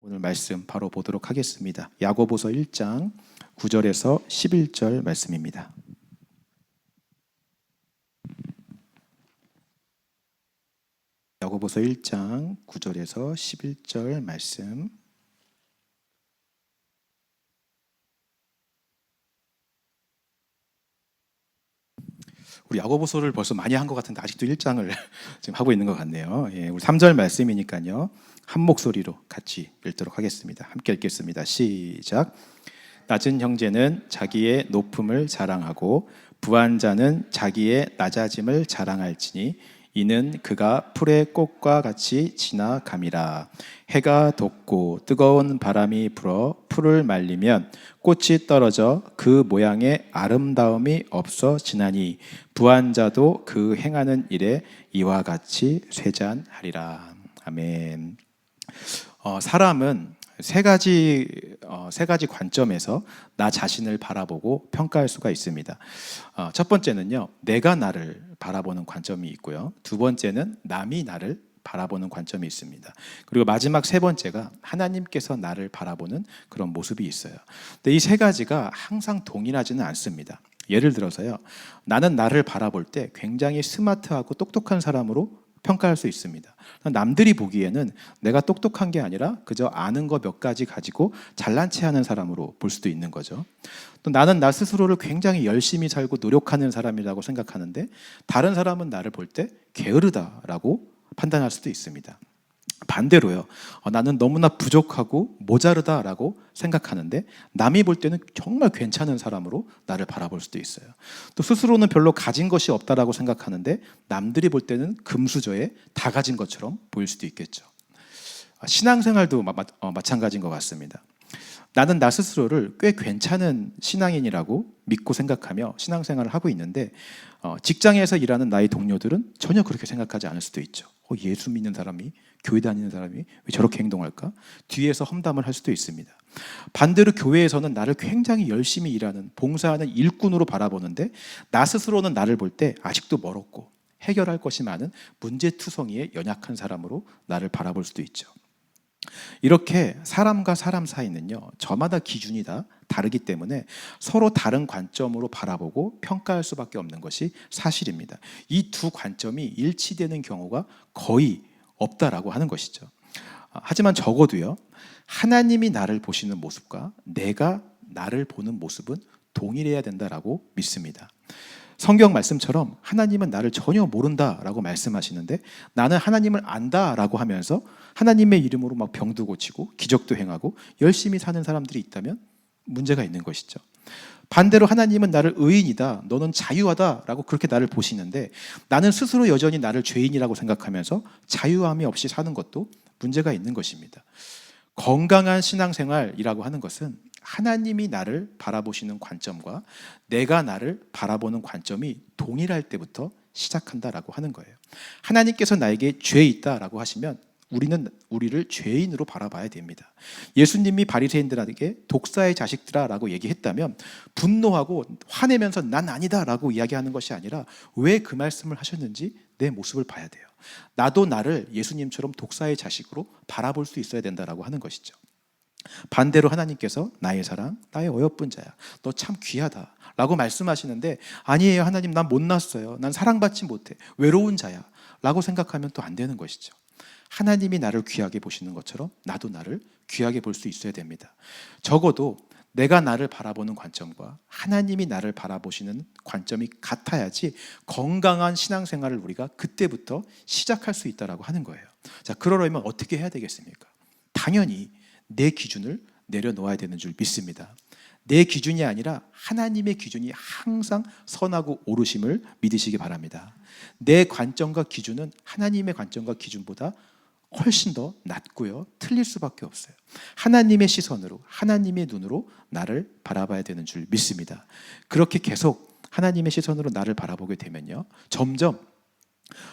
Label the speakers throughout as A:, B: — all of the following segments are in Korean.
A: 오늘 말씀 바로 보도록 하겠습니다. 야고보서 1장 9절에서 11절 말씀입니다. 야고보서 1장 9절에서 11절 말씀. 우리 야고보서를 벌써 많이 한 것 같은데 아직도 1장을 지금 하고 있는 것 같네요. 우리 3절 말씀이니까요. 한 목소리로 같이 읽도록 하겠습니다. 함께 읽겠습니다. 시작. 낮은 형제는 자기의 높음을 자랑하고 부한 자는 자기의 낮아짐을 자랑할지니 이는 그가 풀의 꽃과 같이 지나감이라. 해가 돋고 뜨거운 바람이 불어 풀을 말리면 꽃이 떨어져 그 모양의 아름다움이 없어지나니 부한 자도 그 행하는 일에 이와 같이 쇠잔하리라. 아멘. 사람은 세 가지 관점에서 나 자신을 바라보고 평가할 수가 있습니다. 첫 번째는요, 내가 나를 바라보는 관점이 있고요. 두 번째는 남이 나를 바라보는 관점이 있습니다. 그리고 마지막 세 번째가 하나님께서 나를 바라보는 그런 모습이 있어요. 근데 이 세 가지가 항상 동일하지는 않습니다. 예를 들어서요, 나는 나를 바라볼 때 굉장히 스마트하고 똑똑한 사람으로 평가할 수 있습니다. 남들이 보기에는 내가 똑똑한 게 아니라 그저 아는 거 몇 가지 가지고 잘난 체 하는 사람으로 볼 수도 있는 거죠. 또 나는 나 스스로를 굉장히 열심히 살고 노력하는 사람이라고 생각하는데 다른 사람은 나를 볼 때 게으르다라고 판단할 수도 있습니다. 반대로요, 나는 너무나 부족하고 모자르다라고 생각하는데 남이 볼 때는 정말 괜찮은 사람으로 나를 바라볼 수도 있어요. 또 스스로는 별로 가진 것이 없다라고 생각하는데 남들이 볼 때는 금수저에 다 가진 것처럼 보일 수도 있겠죠. 신앙생활도 마찬가지인 것 같습니다. 나는 나 스스로를 꽤 괜찮은 신앙인이라고 믿고 생각하며 신앙생활을 하고 있는데 직장에서 일하는 나의 동료들은 전혀 그렇게 생각하지 않을 수도 있죠. 예수 믿는 사람이, 교회 다니는 사람이 왜 저렇게 행동할까? 뒤에서 험담을 할 수도 있습니다. 반대로 교회에서는 나를 굉장히 열심히 일하는, 봉사하는 일꾼으로 바라보는데 나 스스로는 나를 볼 때 아직도 멀었고 해결할 것이 많은 문제투성이에 연약한 사람으로 나를 바라볼 수도 있죠. 이렇게 사람과 사람 사이는요, 저마다 기준이 다 다르기 때문에 서로 다른 관점으로 바라보고 평가할 수밖에 없는 것이 사실입니다. 이 두 관점이 일치되는 경우가 거의 없다라고 하는 것이죠. 하지만 적어도요, 하나님이 나를 보시는 모습과 내가 나를 보는 모습은 동일해야 된다라고 믿습니다. 성경 말씀처럼 하나님은 나를 전혀 모른다라고 말씀하시는데 나는 하나님을 안다라고 하면서 하나님의 이름으로 막 병도 고치고 기적도 행하고 열심히 사는 사람들이 있다면 문제가 있는 것이죠. 반대로 하나님은 나를 의인이다, 너는 자유하다라고 그렇게 나를 보시는데 나는 스스로 여전히 나를 죄인이라고 생각하면서 자유함이 없이 사는 것도 문제가 있는 것입니다. 건강한 신앙생활이라고 하는 것은 하나님이 나를 바라보시는 관점과 내가 나를 바라보는 관점이 동일할 때부터 시작한다라고 하는 거예요. 하나님께서 나에게 죄 있다라고 하시면 우리는 우리를 죄인으로 바라봐야 됩니다. 예수님이 바리새인들에게 독사의 자식들아라고 얘기했다면 분노하고 화내면서 난 아니다라고 이야기하는 것이 아니라 왜 그 말씀을 하셨는지 내 모습을 봐야 돼요. 나도 나를 예수님처럼 독사의 자식으로 바라볼 수 있어야 된다라고 하는 것이죠. 반대로 하나님께서 나의 사랑, 나의 어여쁜 자야, 너 참 귀하다 라고 말씀하시는데 아니에요, 하나님 난 못났어요, 난 사랑받지 못해, 외로운 자야 라고 생각하면 또 안 되는 것이죠. 하나님이 나를 귀하게 보시는 것처럼 나도 나를 귀하게 볼 수 있어야 됩니다. 적어도 내가 나를 바라보는 관점과 하나님이 나를 바라보시는 관점이 같아야지 건강한 신앙생활을 우리가 그때부터 시작할 수 있다고 하는 거예요. 자, 그러려면 어떻게 해야 되겠습니까? 당연히 내 기준을 내려놓아야 되는 줄 믿습니다. 내 기준이 아니라 하나님의 기준이 항상 선하고 옳으심을 믿으시기 바랍니다. 내 관점과 기준은 하나님의 관점과 기준보다 훨씬 더 낮고요, 틀릴 수밖에 없어요. 하나님의 시선으로, 하나님의 눈으로 나를 바라봐야 되는 줄 믿습니다. 그렇게 계속 하나님의 시선으로 나를 바라보게 되면요, 점점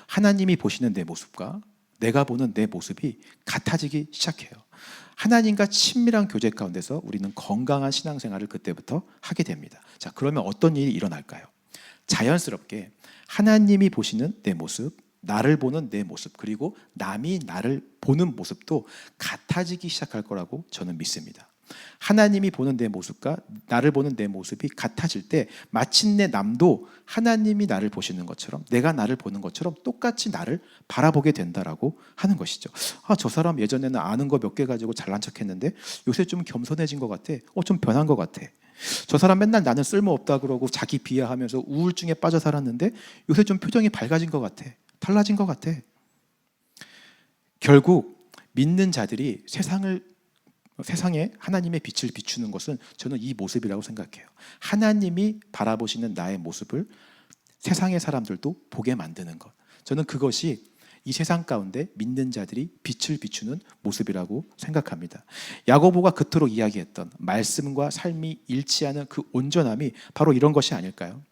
A: 하나님이 보시는 내 모습과 내가 보는 내 모습이 같아지기 시작해요. 하나님과 친밀한 교제 가운데서 우리는 건강한 신앙생활을 그때부터 하게 됩니다. 자, 그러면 어떤 일이 일어날까요? 자연스럽게 하나님이 보시는 내 모습, 나를 보는 내 모습, 그리고 남이 나를 보는 모습도 같아지기 시작할 거라고 저는 믿습니다. 하나님이 보는 내 모습과 나를 보는 내 모습이 같아질 때 마침내 남도 하나님이 나를 보시는 것처럼, 내가 나를 보는 것처럼 똑같이 나를 바라보게 된다라고 하는 것이죠. 저 사람 예전에는 아는 거 몇 개 가지고 잘난 척했는데 요새 좀 겸손해진 것 같아. 좀 변한 것 같아. 저 사람 맨날 나는 쓸모없다 그러고 자기 비하하면서 우울증에 빠져 살았는데 요새 좀 표정이 밝아진 것 같아. 달라진 것 같아. 결국 믿는 자들이 세상에 하나님의 빛을 비추는 것은 저는 이 모습이라고 생각해요. 하나님이 바라보시는 나의 모습을 세상의 사람들도 보게 만드는 것. 저는 그것이 이 세상 가운데 믿는 자들이 빛을 비추는 모습이라고 생각합니다. 야고보가 그토록 이야기했던 말씀과 삶이 일치하는 그 온전함이 바로 이런 것이 아닐까요?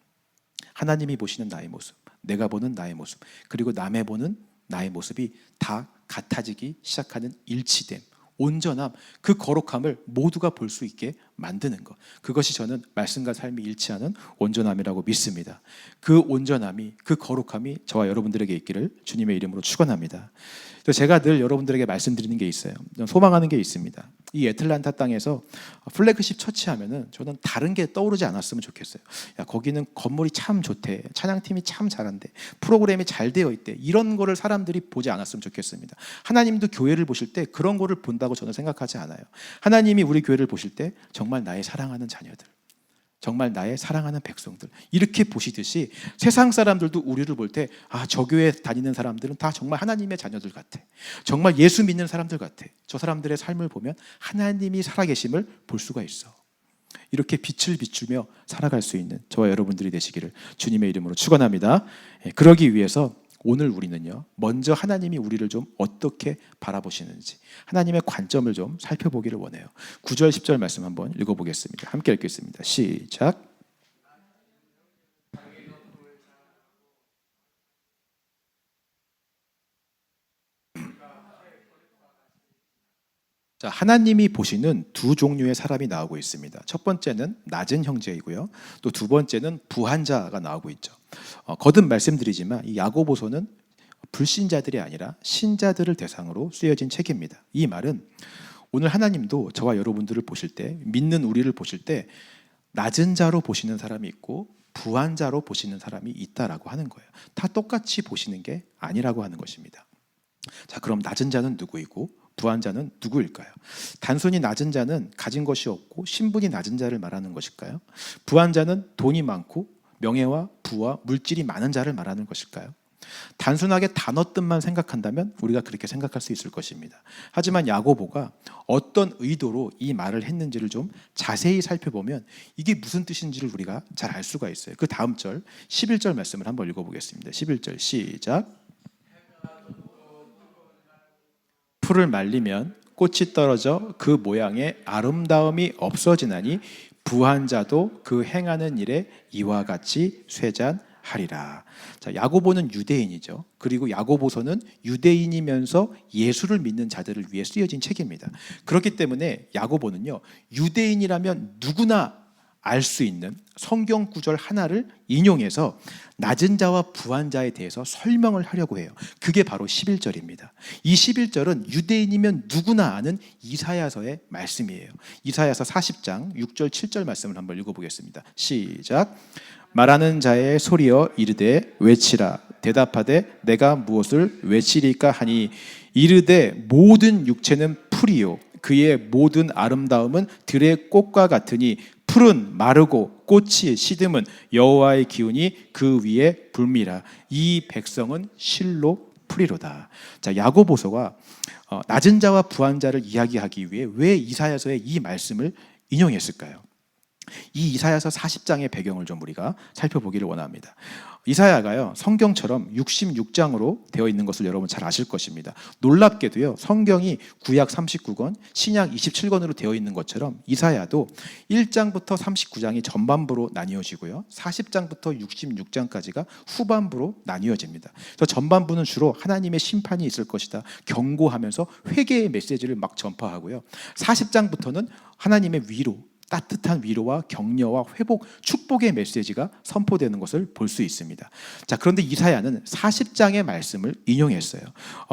A: 하나님이 보시는 나의 모습, 내가 보는 나의 모습, 그리고 남의 보는 나의 모습이 다 같아지기 시작하는 일치됨, 온전함, 그 거룩함을 모두가 볼 수 있게 만드는 것. 그것이 저는 말씀과 삶이 일치하는 온전함이라고 믿습니다. 그 온전함이, 그 거룩함이 저와 여러분들에게 있기를 주님의 이름으로 축원합니다. 제가 늘 여러분들에게 말씀드리는 게 있어요. 소망하는 게 있습니다. 이 애틀란타 땅에서 플래그십 처치 하면은 저는 다른 게 떠오르지 않았으면 좋겠어요. 야, 거기는 건물이 참 좋대, 찬양팀이 참 잘한대, 프로그램이 잘 되어 있대, 이런 거를 사람들이 보지 않았으면 좋겠습니다. 하나님도 교회를 보실 때 그런 거를 본다고 저는 생각하지 않아요. 하나님이 우리 교회를 보실 때 정말 나의 사랑하는 자녀들, 정말 나의 사랑하는 백성들, 이렇게 보시듯이 세상 사람들도 우리를 볼 때 저 교회 다니는 사람들은 다 정말 하나님의 자녀들 같아, 정말 예수 믿는 사람들 같아, 저 사람들의 삶을 보면 하나님이 살아계심을 볼 수가 있어. 이렇게 빛을 비추며 살아갈 수 있는 저와 여러분들이 되시기를 주님의 이름으로 축원합니다. 그러기 위해서 오늘 우리는요, 먼저 하나님이 우리를 좀 어떻게 바라보시는지 하나님의 관점을 좀 살펴보기를 원해요. 9절 10절 말씀 한번 읽어보겠습니다. 함께 읽겠습니다. 시작. 자, 하나님이 보시는 두 종류의 사람이 나오고 있습니다. 첫 번째는 낮은 형제이고요, 또 두 번째는 부한 자가 나오고 있죠. 거듭 말씀드리지만 이 야고보서는 불신자들이 아니라 신자들을 대상으로 쓰여진 책입니다. 이 말은 오늘 하나님도 저와 여러분들을 보실 때, 믿는 우리를 보실 때 낮은 자로 보시는 사람이 있고 부한 자로 보시는 사람이 있다라고 하는 거예요. 다 똑같이 보시는 게 아니라고 하는 것입니다. 자, 그럼 낮은 자는 누구이고 부한 자는 누구일까요? 단순히 낮은 자는 가진 것이 없고 신분이 낮은 자를 말하는 것일까요? 부한 자는 돈이 많고 명예와 부와 물질이 많은 자를 말하는 것일까요? 단순하게 단어 뜻만 생각한다면 우리가 그렇게 생각할 수 있을 것입니다. 하지만 야고보가 어떤 의도로 이 말을 했는지를 좀 자세히 살펴보면 이게 무슨 뜻인지를 우리가 잘 알 수가 있어요. 그 다음 절 11절 말씀을 한번 읽어보겠습니다. 11절 시작. 풀을 말리면 꽃이 떨어져 그 모양의 아름다움이 없어지나니 부한 자도 그 행하는 일에 이와 같이 쇠잔하리라. 자, 야고보는 유대인이죠. 그리고 야고보서는 유대인이면서 예수를 믿는 자들을 위해 쓰여진 책입니다. 그렇기 때문에 야고보는요, 유대인이라면 누구나 알 수 있는 성경 구절 하나를 인용해서 낮은 자와 부한 자에 대해서 설명을 하려고 해요. 그게 바로 11절입니다. 이 11절은 유대인이면 누구나 아는 이사야서의 말씀이에요. 이사야서 40장 6절 7절 말씀을 한번 읽어보겠습니다. 시작. 말하는 자의 소리여 이르되 외치라. 대답하되 내가 무엇을 외치리까 하니 이르되 모든 육체는 풀이요 그의 모든 아름다움은 들의 꽃과 같으니 풀은 마르고 꽃이 시듬은 여호와의 기운이 그 위에 불미라. 이 백성은 실로 풀이로다. 자, 야고보서가 낮은 자와 부한 자를 이야기하기 위해 왜 이사야서의 이 말씀을 인용했을까요? 이 이사야서 40장의 배경을 좀 우리가 살펴보기를 원합니다. 이사야가요, 성경처럼 66장으로 되어 있는 것을 여러분 잘 아실 것입니다. 놀랍게도요, 성경이 구약 39권, 신약 27권으로 되어 있는 것처럼 이사야도 1장부터 39장이 전반부로 나뉘어지고요, 40장부터 66장까지가 후반부로 나뉘어집니다. 그래서 전반부는 주로 하나님의 심판이 있을 것이다 경고하면서 회개의 메시지를 막 전파하고요, 40장부터는 하나님의 위로, 따뜻한 위로와 격려와 회복, 축복의 메시지가 선포되는 것을 볼 수 있습니다. 자, 그런데 이사야는 40장의 말씀을 인용했어요.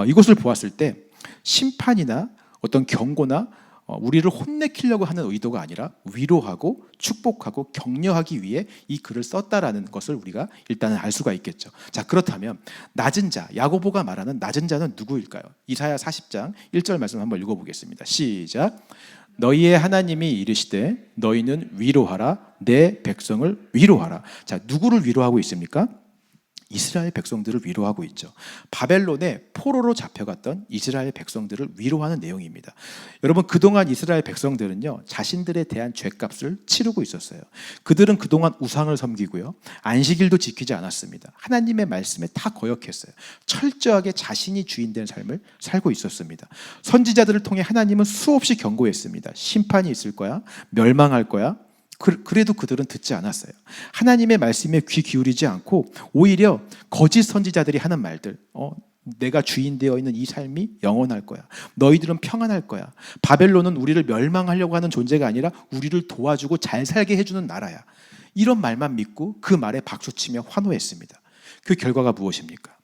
A: 이것을 보았을 때 심판이나 어떤 경고나 우리를 혼내키려고 하는 의도가 아니라 위로하고 축복하고 격려하기 위해 이 글을 썼다라는 것을 우리가 일단은 알 수가 있겠죠. 자, 그렇다면 낮은 자, 야고보가 말하는 낮은 자는 누구일까요? 이사야 40장 1절 말씀 한번 읽어보겠습니다. 시작. 너희의 하나님이 이르시되 너희는 위로하라, 내 백성을 위로하라. 자, 누구를 위로하고 있습니까? 이스라엘 백성들을 위로하고 있죠. 바벨론에 포로로 잡혀갔던 이스라엘 백성들을 위로하는 내용입니다. 여러분, 그동안 이스라엘 백성들은요, 자신들에 대한 죄값을 치르고 있었어요. 그들은 그동안 우상을 섬기고요, 안식일도 지키지 않았습니다. 하나님의 말씀에 다 거역했어요. 철저하게 자신이 주인된 삶을 살고 있었습니다. 선지자들을 통해 하나님은 수없이 경고했습니다. 심판이 있을 거야, 멸망할 거야. 그래도 그들은 듣지 않았어요. 하나님의 말씀에 귀 기울이지 않고 오히려 거짓 선지자들이 하는 말들, 내가 주인 되어 있는 이 삶이 영원할 거야, 너희들은 평안할 거야, 바벨론은 우리를 멸망하려고 하는 존재가 아니라 우리를 도와주고 잘 살게 해주는 나라야, 이런 말만 믿고 그 말에 박수치며 환호했습니다. 그 결과가 무엇입니까?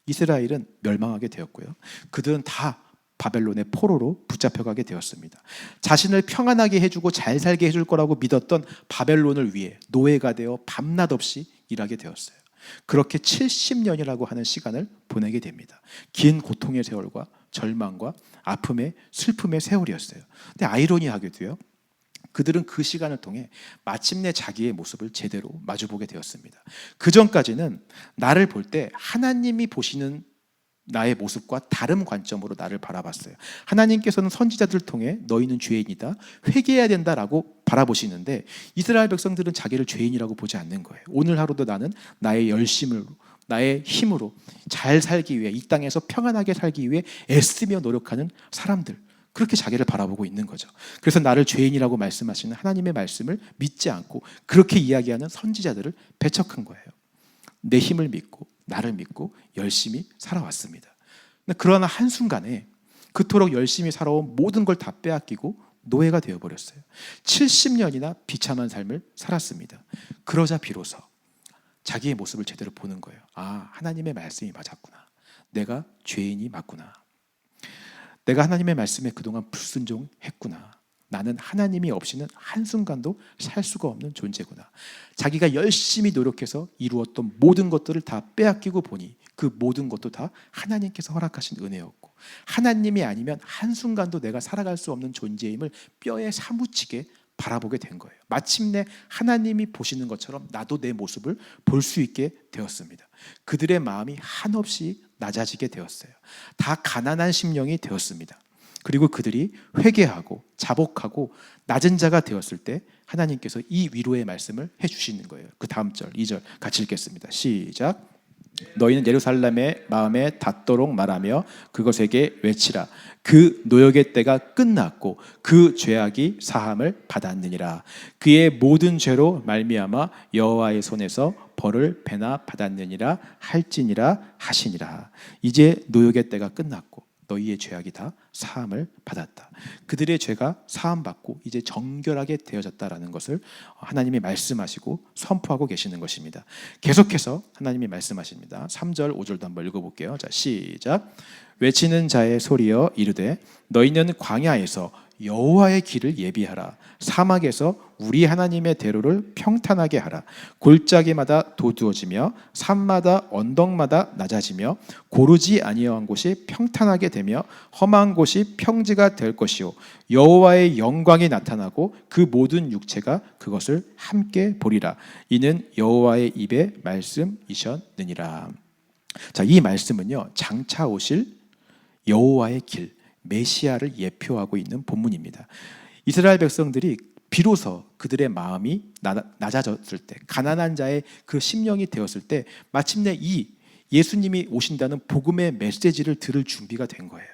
A: 이스라엘은 멸망하게 되었고요, 그들은 다 바벨론의 포로로 붙잡혀가게 되었습니다. 자신을 평안하게 해주고 잘 살게 해줄 거라고 믿었던 바벨론을 위해 노예가 되어 밤낮 없이 일하게 되었어요. 그렇게 70년이라고 하는 시간을 보내게 됩니다. 긴 고통의 세월과 절망과 아픔의 슬픔의 세월이었어요. 근데 아이러니하게도요, 그들은 그 시간을 통해 마침내 자기의 모습을 제대로 마주보게 되었습니다. 그 전까지는 나를 볼 때 하나님이 보시는 나의 모습과 다른 관점으로 나를 바라봤어요. 하나님께서는 선지자들을 통해 너희는 죄인이다, 회개해야 된다라고 바라보시는데 이스라엘 백성들은 자기를 죄인이라고 보지 않는 거예요. 오늘 하루도 나는 나의 열심으로, 나의 힘으로 잘 살기 위해, 이 땅에서 평안하게 살기 위해 애쓰며 노력하는 사람들, 그렇게 자기를 바라보고 있는 거죠. 그래서 나를 죄인이라고 말씀하시는 하나님의 말씀을 믿지 않고 그렇게 이야기하는 선지자들을 배척한 거예요. 내 힘을 믿고 나를 믿고 열심히 살아왔습니다. 그러나 한순간에 그토록 열심히 살아온 모든 걸 다 빼앗기고 노예가 되어버렸어요. 70년이나 비참한 삶을 살았습니다. 그러자 비로소 자기의 모습을 제대로 보는 거예요. 아, 하나님의 말씀이 맞았구나. 내가 죄인이 맞구나. 내가 하나님의 말씀에 그동안 불순종했구나. 나는 하나님이 없이는 한순간도 살 수가 없는 존재구나. 자기가 열심히 노력해서 이루었던 모든 것들을 다 빼앗기고 보니 그 모든 것도 다 하나님께서 허락하신 은혜였고, 하나님이 아니면 한순간도 내가 살아갈 수 없는 존재임을 뼈에 사무치게 바라보게 된 거예요. 마침내 하나님이 보시는 것처럼 나도 내 모습을 볼 수 있게 되었습니다. 그들의 마음이 한없이 낮아지게 되었어요. 다 가난한 심령이 되었습니다. 그리고 그들이 회개하고 자복하고 낮은 자가 되었을 때 하나님께서 이 위로의 말씀을 해주시는 거예요. 그 다음 절 2절 같이 읽겠습니다. 시작. 너희는 예루살렘의 마음에 닿도록 말하며 그것에게 외치라. 그 노역의 때가 끝났고 그 죄악이 사함을 받았느니라. 그의 모든 죄로 말미암아 여호와의 손에서 벌을 배나 받았느니라 할지니라 하시니라. 이제 노역의 때가 끝났고 너희의 죄악이 다 사함을 받았다. 그들의 죄가 사함받고 이제 정결하게 되어졌다라는 것을 하나님이 말씀하시고 선포하고 계시는 것입니다. 계속해서 하나님이 말씀하십니다. 3절 5절도 한번 읽어볼게요. 자, 시작. 외치는 자의 소리여 이르되 너희는 광야에서 여호와의 길을 예비하라. 사막에서 우리 하나님의 대로를 평탄하게 하라. 골짜기마다 도두어지며 산마다 언덕마다 낮아지며 고르지 아니한 곳이 평탄하게 되며 험한 곳이 평지가 될 것이요 여호와의 영광이 나타나고 그 모든 육체가 그것을 함께 보리라. 이는 여호와의 입의 말씀이셨느니라. 자, 이 말씀은요, 장차 오실 여호와의 길, 메시아를 예표하고 있는 본문입니다. 이스라엘 백성들이 비로소 그들의 마음이 낮아졌을 때, 가난한 자의 그 심령이 되었을 때 마침내 이 예수님이 오신다는 복음의 메시지를 들을 준비가 된 거예요.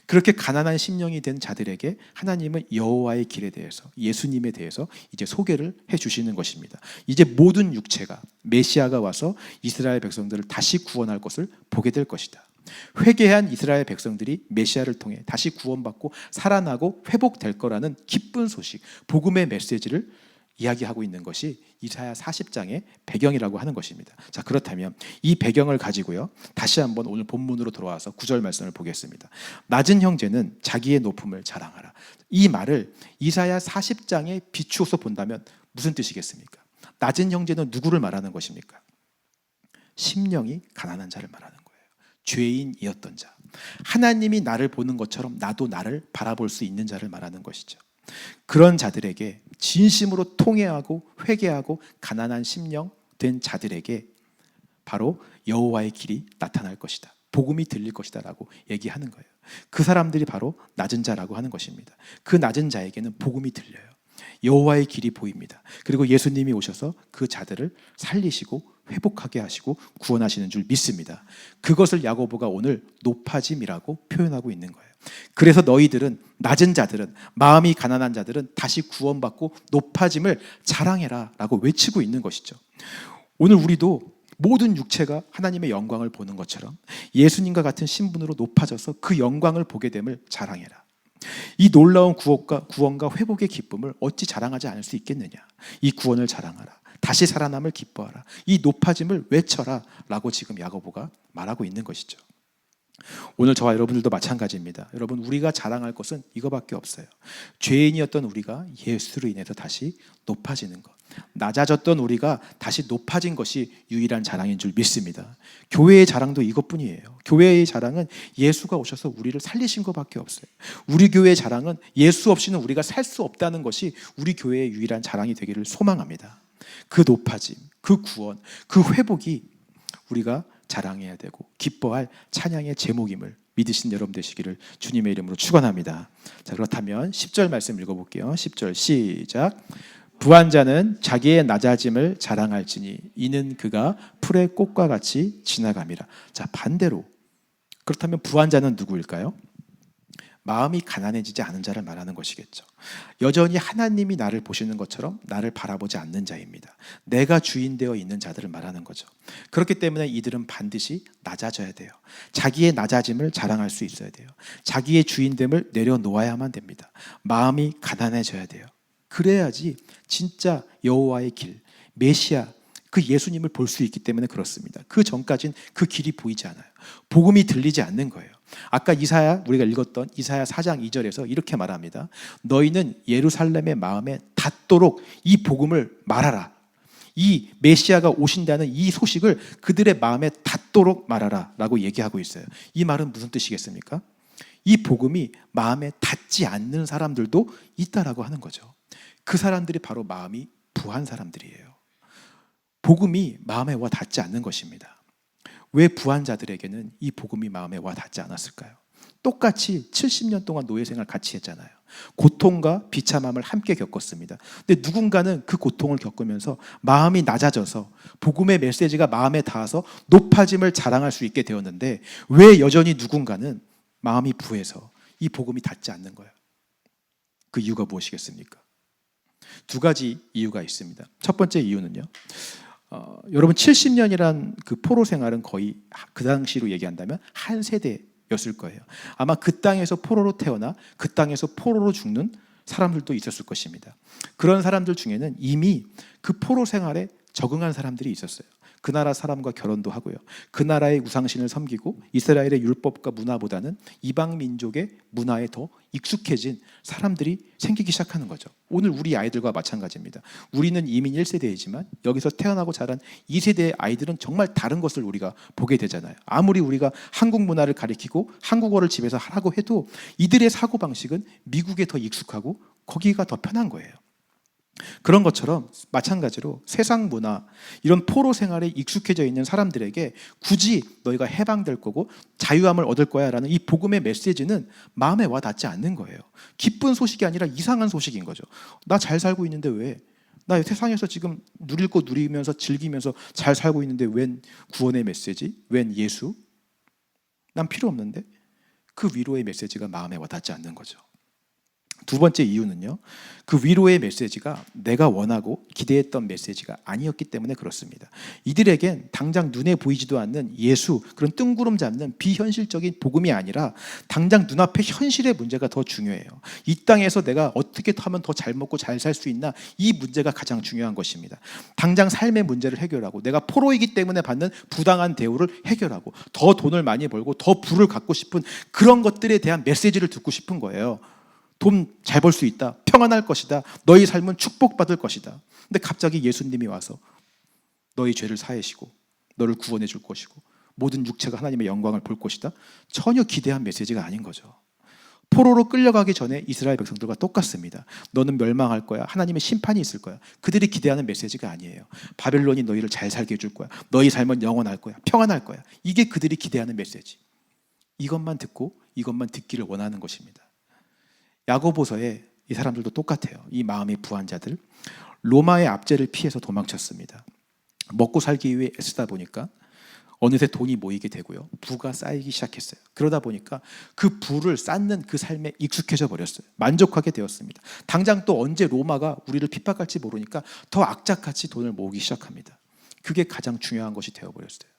A: 그렇게 가난한 심령이 된 자들에게 하나님은 여호와의 길에 대해서, 예수님에 대해서 이제 소개를 해주시는 것입니다. 이제 모든 육체가, 메시아가 와서 이스라엘 백성들을 다시 구원할 것을 보게 될 것이다. 회개한 이스라엘 백성들이 메시아를 통해 다시 구원받고 살아나고 회복될 거라는 기쁜 소식, 복음의 메시지를 이야기하고 있는 것이 이사야 40장의 배경이라고 하는 것입니다. 자, 그렇다면 이 배경을 가지고요, 다시 한번 오늘 본문으로 돌아와서 9절 말씀을 보겠습니다. 낮은 형제는 자기의 높음을 자랑하라. 이 말을 이사야 40장에 비추어서 본다면 무슨 뜻이겠습니까? 낮은 형제는 누구를 말하는 것입니까? 심령이 가난한 자를 말하는 거예요. 죄인이었던 자, 하나님이 나를 보는 것처럼 나도 나를 바라볼 수 있는 자를 말하는 것이죠. 그런 자들에게, 진심으로 통회하고 회개하고 가난한 심령 된 자들에게 바로 여호와의 길이 나타날 것이다, 복음이 들릴 것이다 라고 얘기하는 거예요. 그 사람들이 바로 낮은 자라고 하는 것입니다. 그 낮은 자에게는 복음이 들려요. 여호와의 길이 보입니다. 그리고 예수님이 오셔서 그 자들을 살리시고 회복하게 하시고 구원하시는 줄 믿습니다. 그것을 야고보가 오늘 높아짐이라고 표현하고 있는 거예요. 그래서 너희들은, 낮은 자들은, 마음이 가난한 자들은 다시 구원받고 높아짐을 자랑해라 라고 외치고 있는 것이죠. 오늘 우리도 모든 육체가 하나님의 영광을 보는 것처럼 예수님과 같은 신분으로 높아져서 그 영광을 보게 됨을 자랑해라. 이 놀라운 구원과 회복의 기쁨을 어찌 자랑하지 않을 수 있겠느냐. 이 구원을 자랑하라. 다시 살아남을 기뻐하라. 이 높아짐을 외쳐라 라고 지금 야고보가 말하고 있는 것이죠. 오늘 저와 여러분들도 마찬가지입니다. 여러분, 우리가 자랑할 것은 이거밖에 없어요. 죄인이었던 우리가 예수로 인해서 다시 높아지는 것, 낮아졌던 우리가 다시 높아진 것이 유일한 자랑인 줄 믿습니다. 교회의 자랑도 이것뿐이에요. 교회의 자랑은 예수가 오셔서 우리를 살리신 것밖에 없어요. 우리 교회의 자랑은 예수 없이는 우리가 살 수 없다는 것이 우리 교회의 유일한 자랑이 되기를 소망합니다. 그 높아짐, 그 구원, 그 회복이 우리가 자랑해야 되고 기뻐할 찬양의 제목임을 믿으신 여러분 되시기를 주님의 이름으로 축원합니다. 자, 그렇다면 10절 말씀 읽어볼게요. 10절 시작. 부한 자는 자기의 낮아짐을 자랑할지니 이는 그가 풀의 꽃과 같이 지나감이라. 자, 반대로, 그렇다면 부한 자는 누구일까요? 마음이 가난해지지 않은 자를 말하는 것이겠죠. 여전히 하나님이 나를 보시는 것처럼 나를 바라보지 않는 자입니다. 내가 주인 되어 있는 자들을 말하는 거죠. 그렇기 때문에 이들은 반드시 낮아져야 돼요. 자기의 낮아짐을 자랑할 수 있어야 돼요. 자기의 주인됨을 내려놓아야만 됩니다. 마음이 가난해져야 돼요. 그래야지 진짜 여호와의 길, 메시아, 그 예수님을 볼 수 있기 때문에 그렇습니다. 그 전까지는 그 길이 보이지 않아요. 복음이 들리지 않는 거예요. 아까 우리가 읽었던 이사야 4장 2절에서 이렇게 말합니다. 너희는 예루살렘의 마음에 닿도록 이 복음을 말하라. 이 메시아가 오신다는 이 소식을 그들의 마음에 닿도록 말하라 라고 얘기하고 있어요. 이 말은 무슨 뜻이겠습니까? 이 복음이 마음에 닿지 않는 사람들도 있다라고 하는 거죠. 그 사람들이 바로 마음이 부한 사람들이에요. 복음이 마음에 와 닿지 않는 것입니다. 왜 부한 자들에게는 이 복음이 마음에 와 닿지 않았을까요? 똑같이 70년 동안 노예 생활 같이 했잖아요. 고통과 비참함을 함께 겪었습니다. 근데 누군가는 그 고통을 겪으면서 마음이 낮아져서 복음의 메시지가 마음에 닿아서 높아짐을 자랑할 수 있게 되었는데, 왜 여전히 누군가는 마음이 부해서 이 복음이 닿지 않는 거예요? 그 이유가 무엇이겠습니까? 두 가지 이유가 있습니다. 첫 번째 이유는요, 여러분 70년이란 그 포로 생활은 거의 그 당시로 얘기한다면 한 세대였을 거예요. 아마 그 땅에서 포로로 태어나 그 땅에서 포로로 죽는 사람들도 있었을 것입니다. 그런 사람들 중에는 이미 그 포로 생활에 적응한 사람들이 있었어요. 그 나라 사람과 결혼도 하고요. 그 나라의 우상신을 섬기고 이스라엘의 율법과 문화보다는 이방 민족의 문화에 더 익숙해진 사람들이 생기기 시작하는 거죠. 오늘 우리 아이들과 마찬가지입니다. 우리는 이민 1세대이지만 여기서 태어나고 자란 2세대의 아이들은 정말 다른 것을 우리가 보게 되잖아요. 아무리 우리가 한국 문화를 가리키고 한국어를 집에서 하라고 해도 이들의 사고방식은 미국에 더 익숙하고 거기가 더 편한 거예요. 그런 것처럼 마찬가지로 세상 문화, 이런 포로 생활에 익숙해져 있는 사람들에게 굳이 너희가 해방될 거고 자유함을 얻을 거야 라는 이 복음의 메시지는 마음에 와 닿지 않는 거예요. 기쁜 소식이 아니라 이상한 소식인 거죠. 나 잘 살고 있는데 왜? 나 세상에서 지금 누릴 거 누리면서 즐기면서 잘 살고 있는데 웬 구원의 메시지? 웬 예수? 난 필요 없는데? 그 위로의 메시지가 마음에 와 닿지 않는 거죠. 두 번째 이유는요, 그 위로의 메시지가 내가 원하고 기대했던 메시지가 아니었기 때문에 그렇습니다. 이들에겐 당장 눈에 보이지도 않는 예수, 그런 뜬구름 잡는 비현실적인 복음이 아니라 당장 눈앞에 현실의 문제가 더 중요해요. 이 땅에서 내가 어떻게 하면 더 잘 먹고 잘 살 수 있나, 이 문제가 가장 중요한 것입니다. 당장 삶의 문제를 해결하고, 내가 포로이기 때문에 받는 부당한 대우를 해결하고, 더 돈을 많이 벌고 더 부를 갖고 싶은 그런 것들에 대한 메시지를 듣고 싶은 거예요. 돈 잘 벌 수 있다, 평안할 것이다, 너희 삶은 축복받을 것이다. 근데 갑자기 예수님이 와서 너희 죄를 사하시고 너를 구원해 줄 것이고 모든 육체가 하나님의 영광을 볼 것이다, 전혀 기대한 메시지가 아닌 거죠. 포로로 끌려가기 전에 이스라엘 백성들과 똑같습니다. 너는 멸망할 거야, 하나님의 심판이 있을 거야. 그들이 기대하는 메시지가 아니에요. 바벨론이 너희를 잘 살게 해줄 거야, 너희 삶은 영원할 거야, 평안할 거야. 이게 그들이 기대하는 메시지. 이것만 듣고 이것만 듣기를 원하는 것입니다. 야고보서에 이 사람들도 똑같아요. 이 마음이 부한 자들, 로마의 압제를 피해서 도망쳤습니다. 먹고 살기 위해 애쓰다 보니까 어느새 돈이 모이게 되고요, 부가 쌓이기 시작했어요. 그러다 보니까 그 부를 쌓는 그 삶에 익숙해져 버렸어요. 만족하게 되었습니다. 당장 또 언제 로마가 우리를 핍박할지 모르니까 더 악착같이 돈을 모으기 시작합니다. 그게 가장 중요한 것이 되어버렸어요.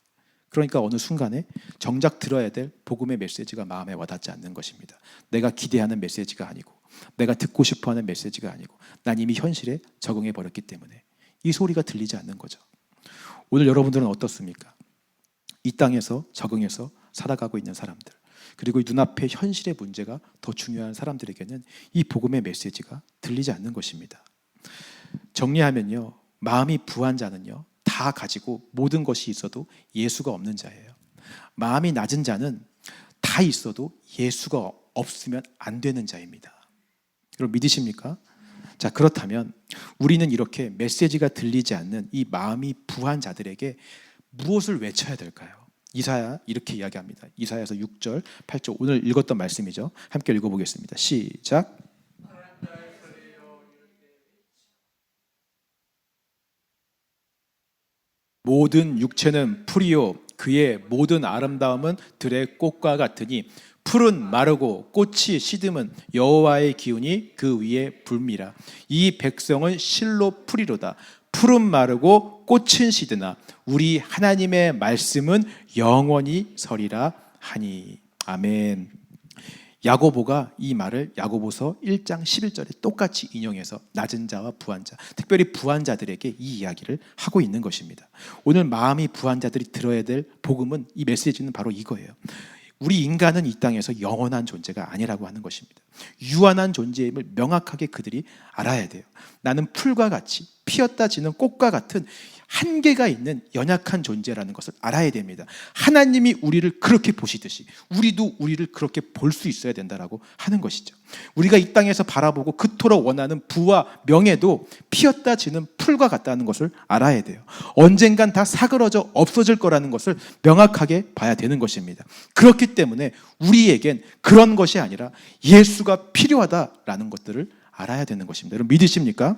A: 그러니까 어느 순간에 정작 들어야 될 복음의 메시지가 마음에 와닿지 않는 것입니다. 내가 기대하는 메시지가 아니고, 내가 듣고 싶어하는 메시지가 아니고, 난 이미 현실에 적응해 버렸기 때문에 이 소리가 들리지 않는 거죠. 오늘 여러분들은 어떻습니까? 이 땅에서 적응해서 살아가고 있는 사람들, 그리고 눈앞의 현실의 문제가 더 중요한 사람들에게는 이 복음의 메시지가 들리지 않는 것입니다. 정리하면요, 마음이 부한 자는요, 다 가지고 모든 것이 있어도 예수가 없는 자예요. 마음이 낮은 자는 다 있어도 예수가 없으면 안 되는 자입니다. 여러분 믿으십니까? 자, 그렇다면 우리는 이렇게 메시지가 들리지 않는 이 마음이 부한 자들에게 무엇을 외쳐야 될까요? 이사야 이렇게 이야기합니다. 이사야서 6절, 8절, 오늘 읽었던 말씀이죠. 함께 읽어보겠습니다. 시작. 모든 육체는 풀이요 그의 모든 아름다움은 들의 꽃과 같으니 풀은 마르고 꽃이 시듬은 여호와의 기운이 그 위에 불미라. 이 백성은 실로 풀이로다. 풀은 마르고 꽃은 시드나 우리 하나님의 말씀은 영원히 서리라 하니. 아멘. 야고보가 이 말을 야고보서 1장 11절에 똑같이 인용해서 낮은 자와 부한 자, 특별히 부한 자들에게 이 이야기를 하고 있는 것입니다. 오늘 마음이 부한 자들이 들어야 될 복음은, 이 메시지는 바로 이거예요. 우리 인간은 이 땅에서 영원한 존재가 아니라고 하는 것입니다. 유한한 존재임을 명확하게 그들이 알아야 돼요. 나는 풀과 같이 피었다 지는 꽃과 같은 한계가 있는 연약한 존재라는 것을 알아야 됩니다. 하나님이 우리를 그렇게 보시듯이 우리도 우리를 그렇게 볼 수 있어야 된다라고 하는 것이죠. 우리가 이 땅에서 바라보고 그토록 원하는 부와 명예도 피었다 지는 풀과 같다는 것을 알아야 돼요. 언젠간 다 사그러져 없어질 거라는 것을 명확하게 봐야 되는 것입니다. 그렇기 때문에 우리에겐 그런 것이 아니라 예수가 필요하다라는 것들을 알아야 되는 것입니다. 여러분 믿으십니까?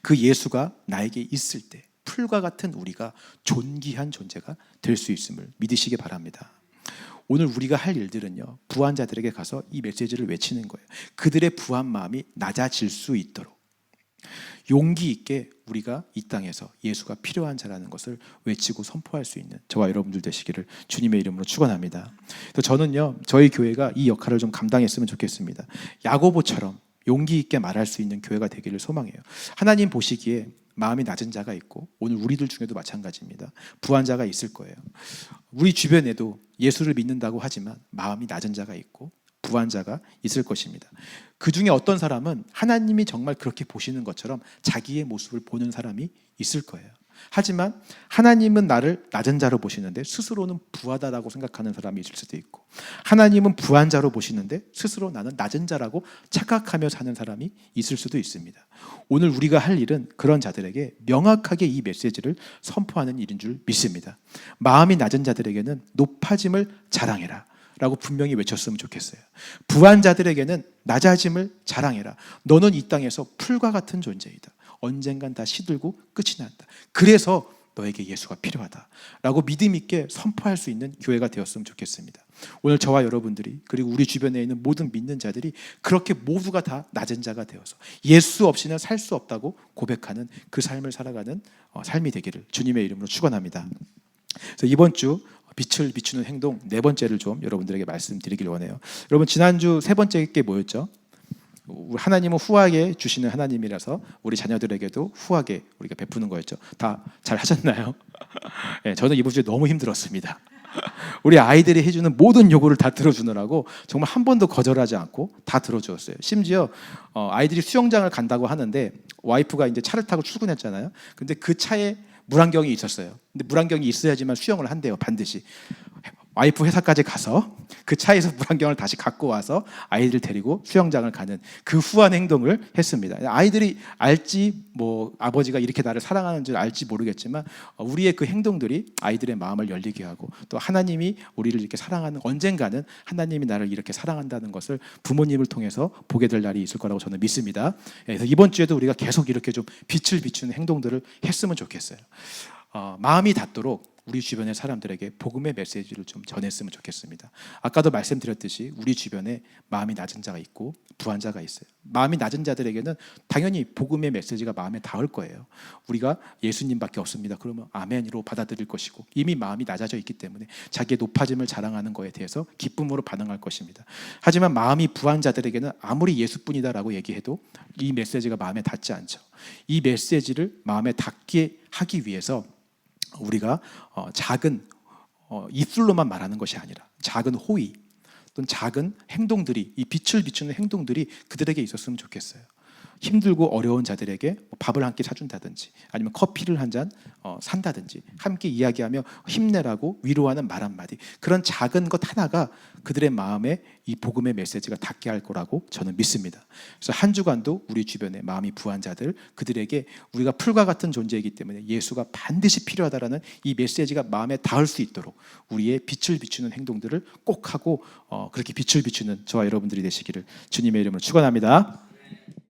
A: 그 예수가 나에게 있을 때 풀과 같은 우리가 존귀한 존재가 될 수 있음을 믿으시기 바랍니다. 오늘 우리가 할 일들은요, 부한 자들에게 가서 이 메시지를 외치는 거예요. 그들의 부한 마음이 낮아질 수 있도록 용기 있게 우리가 이 땅에서 예수가 필요한 자라는 것을 외치고 선포할 수 있는 저와 여러분들 되시기를 주님의 이름으로 축원합니다. 저는요, 저희 교회가 이 역할을 좀 감당했으면 좋겠습니다. 야고보처럼 용기 있게 말할 수 있는 교회가 되기를 소망해요. 하나님 보시기에 마음이 낮은 자가 있고, 오늘 우리들 중에도 마찬가지입니다. 부한 자가 있을 거예요. 우리 주변에도 예수를 믿는다고 하지만 마음이 낮은 자가 있고 부한 자가 있을 것입니다. 그 중에 어떤 사람은 하나님이 정말 그렇게 보시는 것처럼 자기의 모습을 보는 사람이 있을 거예요. 하지만 하나님은 나를 낮은 자로 보시는데 스스로는 부하다라고 생각하는 사람이 있을 수도 있고, 하나님은 부한 자로 보시는데 스스로 나는 낮은 자라고 착각하며 사는 사람이 있을 수도 있습니다. 오늘 우리가 할 일은 그런 자들에게 명확하게 이 메시지를 선포하는 일인 줄 믿습니다. 마음이 낮은 자들에게는 높아짐을 자랑해라 라고 분명히 외쳤으면 좋겠어요. 부한 자들에게는 낮아짐을 자랑해라. 너는 이 땅에서 풀과 같은 존재이다. 언젠간 다 시들고 끝이 난다. 그래서 너에게 예수가 필요하다라고 믿음 있게 선포할 수 있는 교회가 되었으면 좋겠습니다. 오늘 저와 여러분들이 그리고 우리 주변에 있는 모든 믿는 자들이 그렇게 모두가 다 낮은 자가 되어서 예수 없이는 살 수 없다고 고백하는 그 삶을 살아가는 삶이 되기를 주님의 이름으로 축원합니다. 그래서 이번 주 빛을 비추는 행동 네 번째를 좀 여러분들에게 말씀드리길 원해요. 여러분 지난주 세 번째 게 뭐였죠? 하나님은 후하게 주시는 하나님이라서 우리 자녀들에게도 후하게 우리가 베푸는 거였죠. 다 잘 하셨나요? 네, 저는 이번 주에 너무 힘들었습니다. 우리 아이들이 해주는 모든 요구를 다 들어주느라고 정말 한 번도 거절하지 않고 다 들어주었어요. 심지어 아이들이 수영장을 간다고 하는데 와이프가 이제 차를 타고 출근했잖아요. 근데 그 차에 물안경이 있었어요. 근데 물안경이 있어야지만 수영을 한대요, 반드시. 와이프 회사까지 가서 그 차에서 물안경을 다시 갖고 와서 아이들 데리고 수영장을 가는 그 후한 행동을 했습니다. 아이들이 알지 뭐 아버지가 이렇게 나를 사랑하는 줄 알지 모르겠지만 우리의 그 행동들이 아이들의 마음을 열리게 하고 또 하나님이 우리를 이렇게 사랑하는, 언젠가는 하나님이 나를 이렇게 사랑한다는 것을 부모님을 통해서 보게 될 날이 있을 거라고 저는 믿습니다. 그래서 이번 주에도 우리가 계속 이렇게 좀 빛을 비추는 행동들을 했으면 좋겠어요. 마음이 닿도록 우리 주변의 사람들에게 복음의 메시지를 좀 전했으면 좋겠습니다. 아까도 말씀드렸듯이 우리 주변에 마음이 낮은 자가 있고 부한 자가 있어요. 마음이 낮은 자들에게는 당연히 복음의 메시지가 마음에 닿을 거예요. 우리가 예수님밖에 없습니다. 그러면 아멘으로 받아들일 것이고 이미 마음이 낮아져 있기 때문에 자기의 높아짐을 자랑하는 것에 대해서 기쁨으로 반응할 것입니다. 하지만 마음이 부한 자들에게는 아무리 예수뿐이다라고 얘기해도 이 메시지가 마음에 닿지 않죠. 이 메시지를 마음에 닿게 하기 위해서 우리가 작은 입술로만 말하는 것이 아니라 작은 호의 또는 작은 행동들이, 이 빛을 비추는 행동들이 그들에게 있었으면 좋겠어요. 힘들고 어려운 자들에게 밥을 한 끼 사준다든지 아니면 커피를 한 잔 산다든지 함께 이야기하며 힘내라고 위로하는 말 한마디, 그런 작은 것 하나가 그들의 마음에 이 복음의 메시지가 닿게 할 거라고 저는 믿습니다. 그래서 한 주간도 우리 주변에 마음이 부한 자들, 그들에게 우리가 풀과 같은 존재이기 때문에 예수가 반드시 필요하다라는 이 메시지가 마음에 닿을 수 있도록 우리의 빛을 비추는 행동들을 꼭 하고 그렇게 빛을 비추는 저와 여러분들이 되시기를 주님의 이름으로 축원합니다.